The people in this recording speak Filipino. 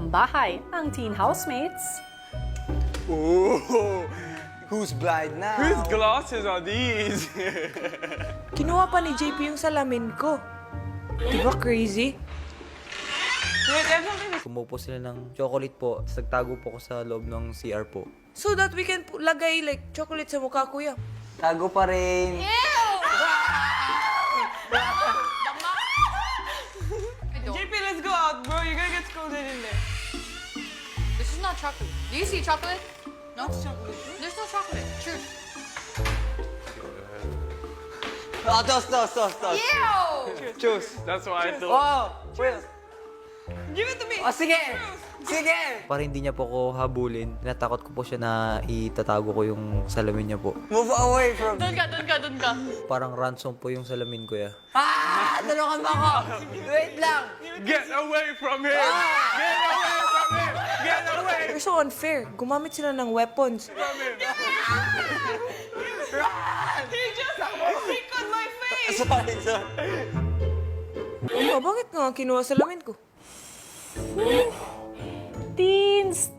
ng bahay ang teen housemates. Ooh, who's blind now? Whose glasses are these? Kinuha pa ni JP yung salamin ko. Di ba crazy? Kumupo sila ng chocolate po, tapos nagtago po ko sa loob ng CR po. So that we can lagay like chocolate sa mukha, kuya. Tago pa rin. JP, let's go out, bro. You're gonna get scolded in there. This is not chocolate. Do you see chocolate? No? It's chocolate. There's no chocolate. Truth. Oh, toss. Ew! Choose. That's what I thought. Oh, Will. Give it to me. Oh, sige. Sige. Para hindi niya po ako habulin, tinatakot ko po siya na itatago ko yung salamin niya po. Move away from Doon ka. Parang ransom po yung salamin ko ya. Tulungan mo ako. Wait lang. Get away from him! Get away from him! Get away You're so unfair. Gumamit sila ng weapons. from him! Sorry. Ano, bakit nga kinuha salamin ko? Teens!